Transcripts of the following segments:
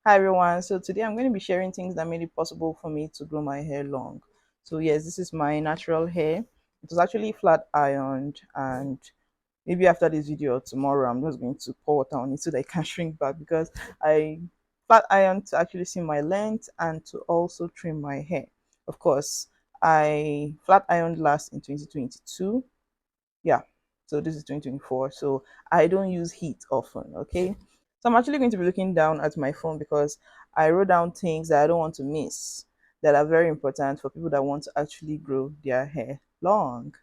Hi everyone. So today I'm going to be sharing things that made it possible for me to grow my hair long. So yes, this is my natural hair. It was actually flat ironed, and maybe after this video or tomorrow I'm just going to pour water on it so that it can shrink back because I flat ironed to actually see my length and to also trim my hair. Of course, I flat ironed last in 2022. Yeah, so this is 2024, so I don't use heat often. Okay, so I'm actually going to be looking down at my phone because I wrote down things that I don't want to miss, that are very important for people that want to actually grow their hair long.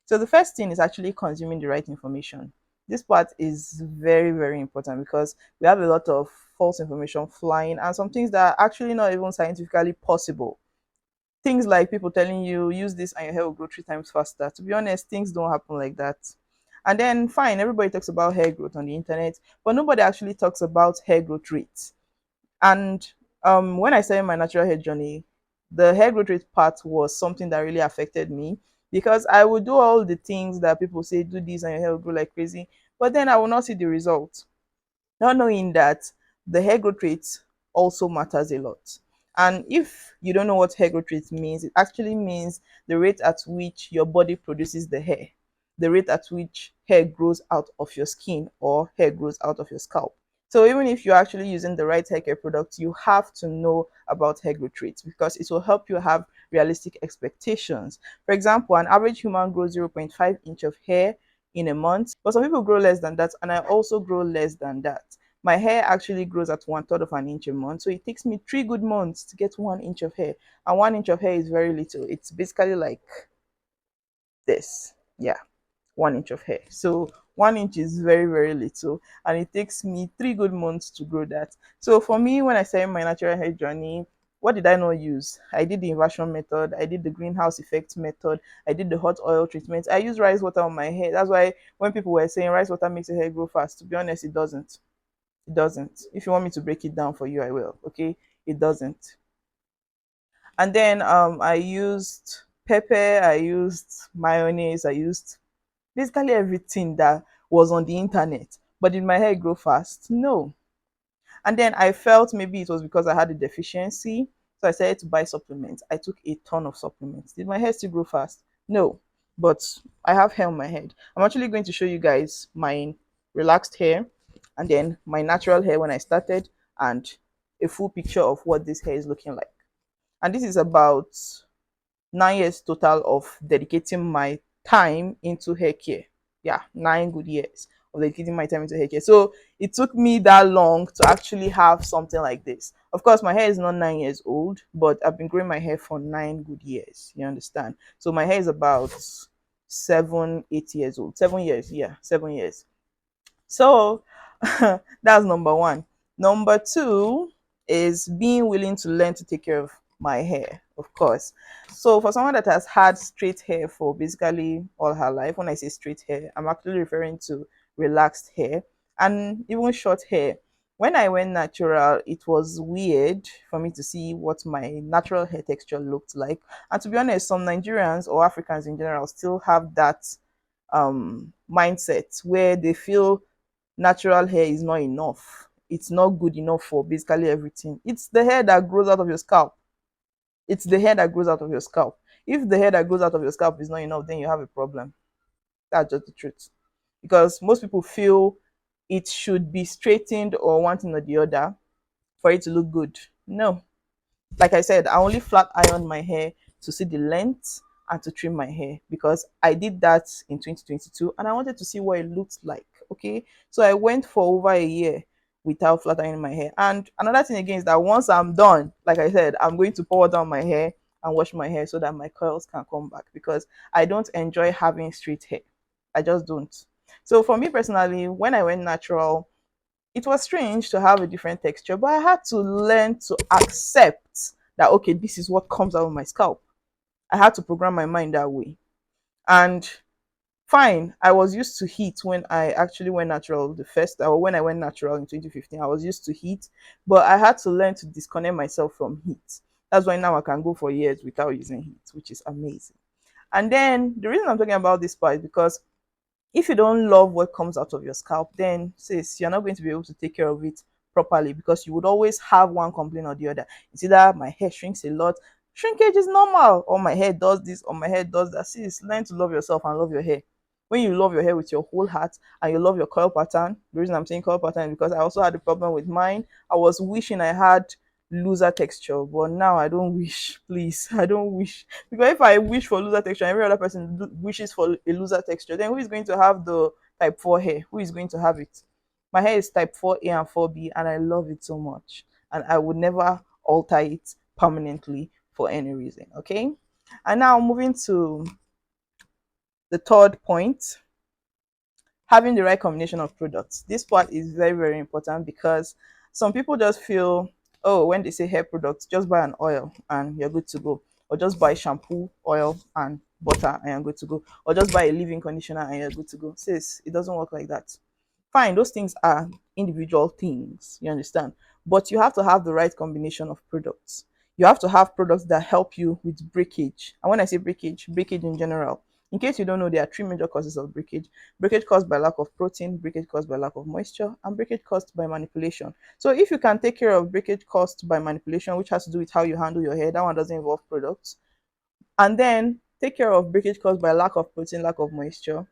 So the first thing is actually consuming the right information. This part is very, very important because we have a lot of false information flying and some things that are actually not even scientifically possible. Things like people telling you use this and your hair will grow 3 times faster. To be honest, things don't happen like that. And then fine, everybody talks about hair growth on the internet, but nobody actually talks about hair growth rates. And when I started my natural hair journey, the hair growth rate part was something that really affected me because I would do all the things that people say do this and your hair will grow like crazy, but then I will not see the result, not knowing that the hair growth rate also matters a lot. And if you don't know what hair growth rate means, it actually means the rate at which your body produces the hair, the rate at which hair grows out of your skin or hair grows out of your scalp. So even if you're actually using the right hair care product, you have to know about hair growth rates because it will help you have realistic expectations. For example, an average human grows zero point 0.5 inch of hair in a month, but some people grow less than that, and I also grow less than that. My hair actually grows at 1/3 of an inch a month, so it takes me 3 good months to get 1 inch of hair, and 1 inch of hair is very little. It's basically like this. Yeah, 1 inch of hair. So 1 inch is very, very little, and it takes me 3 good months to grow that. So for me, when I started my natural hair journey, what did I not use? I did the inversion method, I did the greenhouse effect method, I did the hot oil treatment, I used rice water on my hair. That's why when people were saying rice water makes your hair grow fast, to be honest, it doesn't. It doesn't. If you want me to break it down for you, I will. Okay, it doesn't. And then I used pepper, I used mayonnaise, I used basically everything that was on the internet. But did my hair grow fast? No. And then I felt maybe it was because I had a deficiency. So I started to buy supplements. I took a ton of supplements. Did my hair still grow fast? No. But I have hair on my head. I'm actually going to show you guys my relaxed hair and then my natural hair when I started and a full picture of what this hair is looking like. And this is about 9 years total of dedicating my time into hair care. Yeah, 9 good years of dedicating my time into hair care. So it took me that long to actually have something like this. Of course, my hair is not 9 years old, but I've been growing my hair for 9 good years. You understand? So my hair is about 7, 8 years old. 7 years, yeah, 7 years. So that's number one. Number two is being willing to learn to take care of my hair, of course. So for someone that has had straight hair for basically all her life, when I say straight hair, I'm actually referring to relaxed hair and even short hair. When I went natural, it was weird for me to see what my natural hair texture looked like. And to be honest, some Nigerians or Africans in general still have that mindset where they feel natural hair is not enough. It's not good enough for basically everything. It's the hair that grows out of your scalp. It's the hair that grows out of your scalp. If the hair that grows out of your scalp is not enough, then you have a problem. That's just the truth. Because most people feel it should be straightened or one thing or the other for it to look good. No. Like I said, I only flat ironed my hair to see the length and to trim my hair because I did that in 2022 and I wanted to see what it looked like. Okay, so I went for over a year without flat ironing my hair. And another thing again is that once I'm done, like I said, I'm going to pour down my hair and wash my hair so that my curls can come back because I don't enjoy having straight hair. I just don't. So for me personally, when I went natural, it was strange to have a different texture, but I had to learn to accept that okay, this is what comes out of my scalp. I had to program my mind that way. And fine, I was used to heat when I actually went natural the first or when I went natural in 2015. I was used to heat, but I had to learn to disconnect myself from heat. That's why now I can go for years without using heat, which is amazing. And then the reason I'm talking about this part is because if you don't love what comes out of your scalp, then sis, you're not going to be able to take care of it properly, because you would always have one complaint or the other. It's either my hair shrinks a lot, shrinkage is normal, or my hair does this, or my hair does that. See, it's learn to love yourself and love your hair. When you love your hair with your whole heart and you love your curl pattern, the reason I'm saying curl pattern is because I also had a problem with mine. I was wishing I had looser texture, but now I don't wish. Please, I don't wish, because if I wish for looser texture and every other person wishes for a looser texture, then who is going to have the type 4 hair? Who is going to have it? My hair is type 4A and 4B, and I love it so much, and I would never alter it permanently for any reason. Okay, and now moving to the third point, having the right combination of products. This part is very, very important, because some people just feel, oh, when they say hair products, just buy an oil and you're good to go, or just buy shampoo, oil, and butter and you're good to go, or just buy a leave-in conditioner and you're good to go. Sis, it doesn't work like that. Fine, those things are individual things, you understand, but you have to have the right combination of products. You have to have products that help you with breakage. And when I say breakage, breakage in general. In case you don't know, there are three major causes of breakage: breakage caused by lack of protein, breakage caused by lack of moisture, and breakage caused by manipulation. So if you can take care of breakage caused by manipulation, which has to do with how you handle your hair, that one doesn't involve products, and then take care of breakage caused by lack of protein, lack of moisture,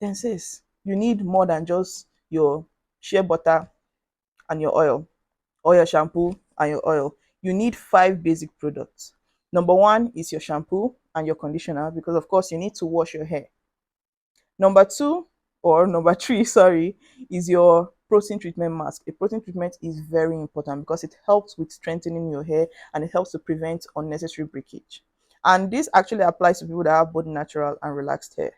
then sis, you need more than just your shea butter and your oil, or your shampoo and your oil. You need five basic products. Number one is your shampoo and your conditioner, because of course you need to wash your hair. Number two, or number three, sorry, is your protein treatment mask. A protein treatment is very important because it helps with strengthening your hair and it helps to prevent unnecessary breakage. And this actually applies to people that have both natural and relaxed hair.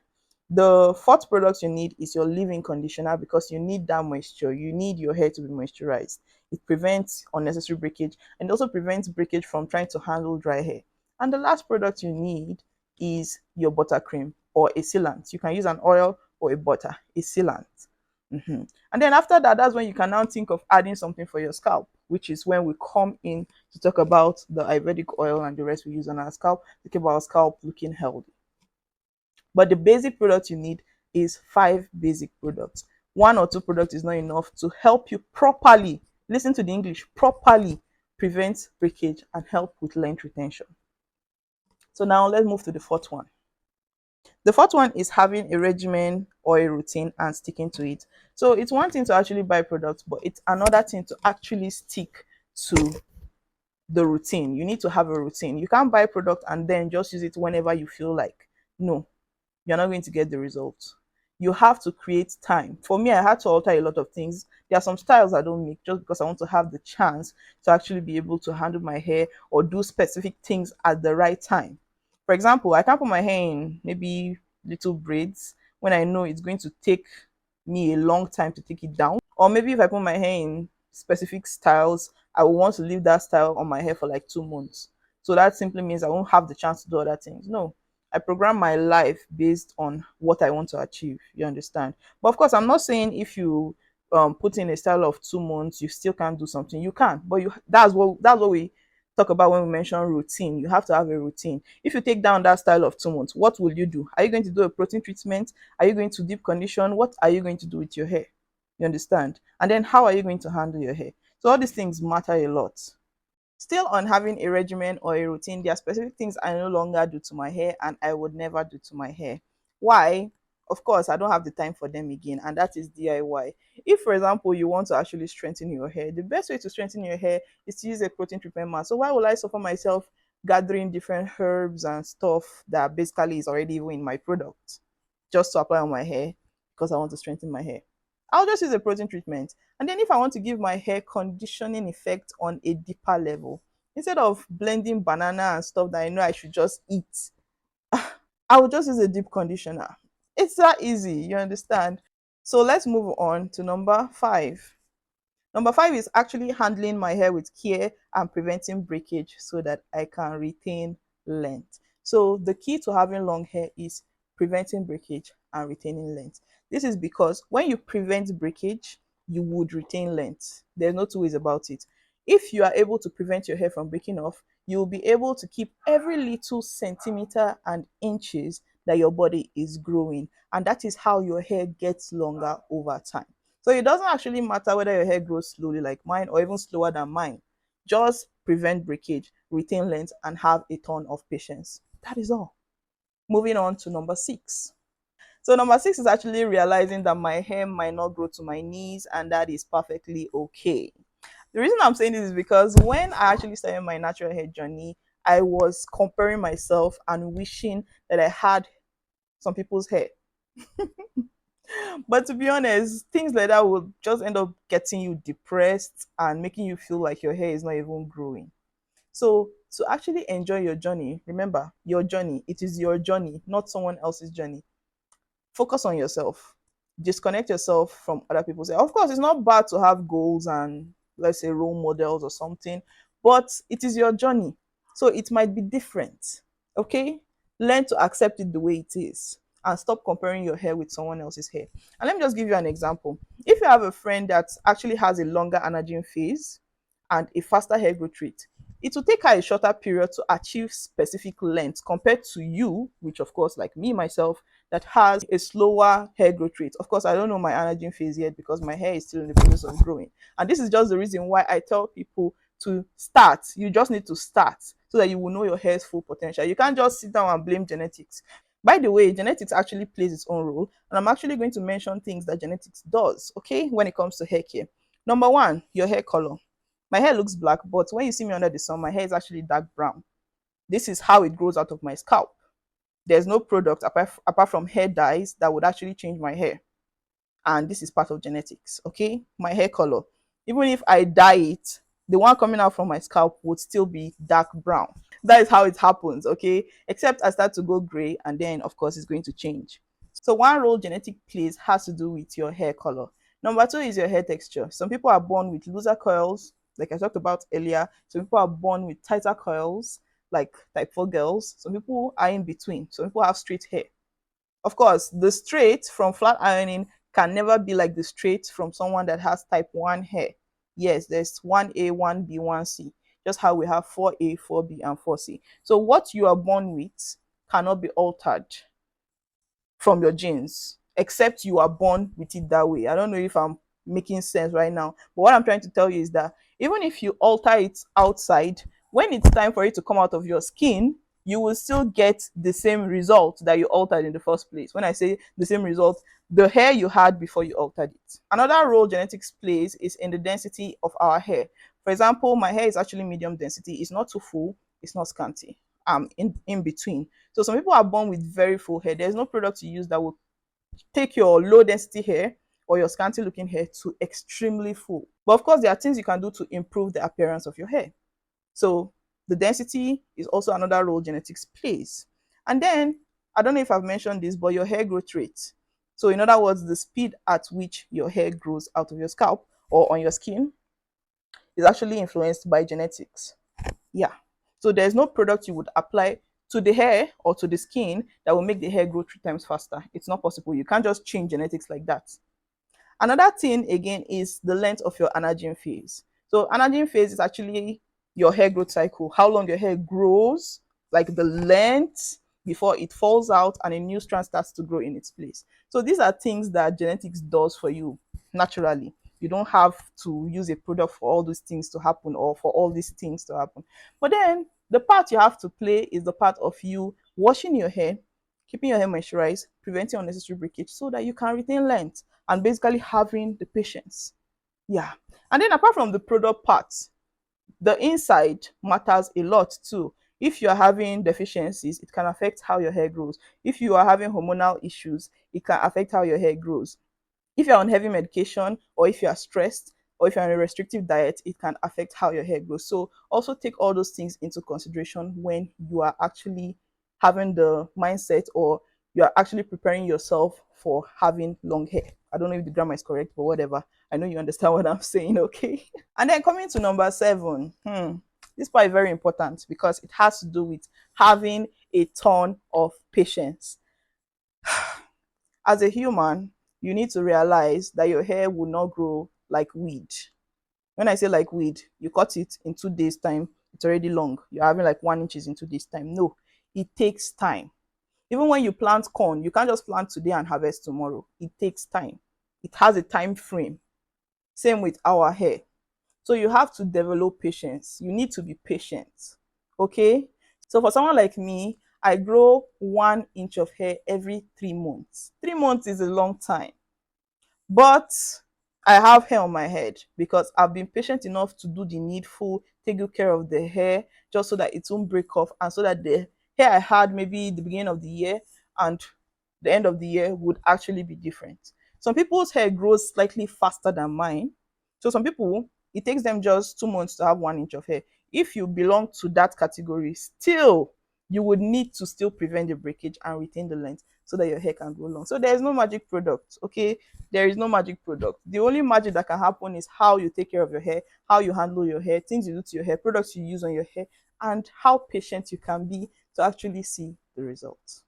The fourth product you need is your leave-in conditioner, because you need that moisture. You need your hair to be moisturized. It prevents unnecessary breakage and also prevents breakage from trying to handle dry hair. And the last product you need is your buttercream or a sealant. You can use an oil or a butter, a sealant. And then after that, that's when you can now think of adding something for your scalp, which is when we come in to talk about the Ayurvedic oil and the rest we use on our scalp, talk about our scalp looking healthy. But the basic product you need is five basic products. One or two products is not enough to help you properly, listen to the English, properly prevent breakage and help with length retention. So now let's move to the fourth one. The fourth one is having a regimen or a routine and sticking to it. So it's one thing to actually buy products, but it's another thing to actually stick to the routine. You need to have a routine. You can't buy product and then just use it whenever you feel like. No, you're not going to get the results. You have to create time. For me, I had to alter a lot of things. There are some styles I don't make just because I want to have the chance to actually be able to handle my hair or do specific things at the right time. For example, I can't put my hair in maybe little braids when I know it's going to take me a long time to take it down. Or maybe if I put my hair in specific styles, I will want to leave that style on my hair for like 2 months. So that simply means I won't have the chance to do other things. No, I program my life based on what I want to achieve. You understand? But of course, I'm not saying if you put in a style of 2 months, you still can't do something. You can, but you that's what we talk about when we mention routine. You have to have a routine. If you take down that style of 2 months, what will you do? Are you going to do a protein treatment? Are you going to deep condition? What are you going to do with your hair? You understand? And then how are you going to handle your hair? So all these things matter a lot. Still on having a regimen or a routine, there are specific things I no longer do to my hair and I would never do to my hair. Why? Of course, I don't have the time for them again, and that is DIY. If, for example, you want to actually strengthen your hair, the best way to strengthen your hair is to use a protein treatment mask. So why will I suffer myself gathering different herbs and stuff that basically is already even in my product just to apply on my hair because I want to strengthen my hair? I'll just use a protein treatment. And then if I want to give my hair conditioning effect on a deeper level, instead of blending banana and stuff that I know I should just eat, I will just use a deep conditioner. It's that easy, you understand? So let's move on to number five. Number five is actually handling my hair with care and preventing breakage so that I can retain length. So the key to having long hair is preventing breakage and retaining length. This is because when you prevent breakage, you would retain length. There's no two ways about it. If you are able to prevent your hair from breaking off, you will be able to keep every little centimeter and inches that your body is growing. And that is how your hair gets longer over time. So it doesn't actually matter whether your hair grows slowly like mine or even slower than mine. Just prevent breakage, retain length, and have a ton of patience. That is all. Moving on to number 6. So number 6 is actually realizing that my hair might not grow to my knees, and that is perfectly okay. The reason I'm saying this is because when I actually started my natural hair journey, I was comparing myself and wishing that I had some people's hair. But to be honest, things like that will just end up getting you depressed and making you feel like your hair is not even growing. So to actually enjoy your journey, remember your journey, it is your journey, not someone else's journey. Focus on yourself. Disconnect yourself from other people's. Of course, it's not bad to have goals and, let's say, role models or something, but it is your journey. So it might be different. Okay? Learn to accept it the way it is and stop comparing your hair with someone else's hair. And let me just give you an example. If you have a friend that actually has a longer anaging phase and a faster hair growth rate, it will take her a shorter period to achieve specific length compared to you, which of course, like me myself, that has a slower hair growth rate. Of course, I don't know my anaging phase yet because my hair is still in the process of growing. And this is just the reason why I tell people to start. You just need to start so that you will know your hair's full potential. You can't just sit down and blame genetics. By the way, genetics actually plays its own role, and I'm actually going to mention things that genetics does, okay, when it comes to hair care. Number one, your hair color. My hair looks black, but when you see me under the sun, my hair is actually dark brown. This is how it grows out of my scalp. There's no product apart from hair dyes that would actually change my hair. And this is part of genetics, okay? My hair color. Even if I dye it, the one coming out from my scalp would still be dark brown. That is how it happens, okay? Except I start to go gray, and then, of course, it's going to change. So one role genetic plays has to do with your hair color. Number two is your hair texture. Some people are born with looser coils, like I talked about earlier. Some people are born with tighter coils, like type 4 girls. Some people are in between. Some people have straight hair. Of course, the straight from flat ironing can never be like the straight from someone that has type 1 hair. Yes, there's 1A, 1B, 1C, just how we have 4A, 4B, and 4C. So what you are born with cannot be altered from your genes, except you are born with it that way. I don't know if I'm making sense right now, but what I'm trying to tell you is that even if you alter it outside, when it's time for it to come out of your skin, you will still get the same result that you altered in the first place. When I say the same result, the hair you had before you altered it. Another role genetics plays is in the density of our hair. For example, my hair is actually medium density. It's not too full, it's not scanty. In between. So some people are born with very full hair. There's no product you use that will take your low density hair or your scanty looking hair to extremely full. But of course, there are things you can do to improve the appearance of your hair. So the density is also another role genetics plays. And then, I don't know if I've mentioned this, but your hair growth rate. So in other words, the speed at which your hair grows out of your scalp or on your skin is actually influenced by genetics. Yeah. So there's no product you would apply to the hair or to the skin that will make the hair grow 3 times faster. It's not possible. You can't just change genetics like that. Another thing again is the length of your anaging phase. So anaging phase is actually your hair growth cycle, how long your hair grows, like the length before it falls out and a new strand starts to grow in its place. So these are things that genetics does for you naturally. You don't have to use a product for all these things to happen or for all these things to happen. But then the part you have to play is the part of you washing your hair, keeping your hair moisturized, preventing unnecessary breakage so that you can retain length and basically having the patience. Yeah. And then apart from the product parts, the inside matters a lot too. If you're having deficiencies, it can affect how your hair grows. If you are having hormonal issues, it can affect how your hair grows. If you're on heavy medication or if you are stressed or if you're on a restrictive diet, it can affect how your hair grows. So also take all those things into consideration when you are actually having the mindset or you are actually preparing yourself for having long hair. I don't know if the grammar is correct, but whatever. I know you understand what I'm saying, okay? And then coming to number 7, this part is very important because it has to do with having a ton of patience. As a human, you need to realize that your hair will not grow like weed. When I say like weed, you cut it in 2 days' time, it's already long. You're having like 1 inches in 2 days' time. No, it takes time. Even when you plant corn, you can't just plant today and harvest tomorrow. It takes time. It has a time frame. Same with our hair. So you have to develop patience. You need to be patient. Okay? So for someone like me, I grow 1 inch of hair every 3 months. 3 months is a long time. But I have hair on my head because I've been patient enough to do the needful, take good care of the hair just so that it won't break off and so that the hair I had maybe the beginning of the year and the end of the year would actually be different. Some people's hair grows slightly faster than mine. So some people, it takes them just 2 months to have 1 inch of hair. If you belong to that category, still, you would need to still prevent the breakage and retain the length so that your hair can grow long. So there is no magic product, okay? There is no magic product. The only magic that can happen is how you take care of your hair, how you handle your hair, things you do to your hair, products you use on your hair, and how patient you can be to actually see the results.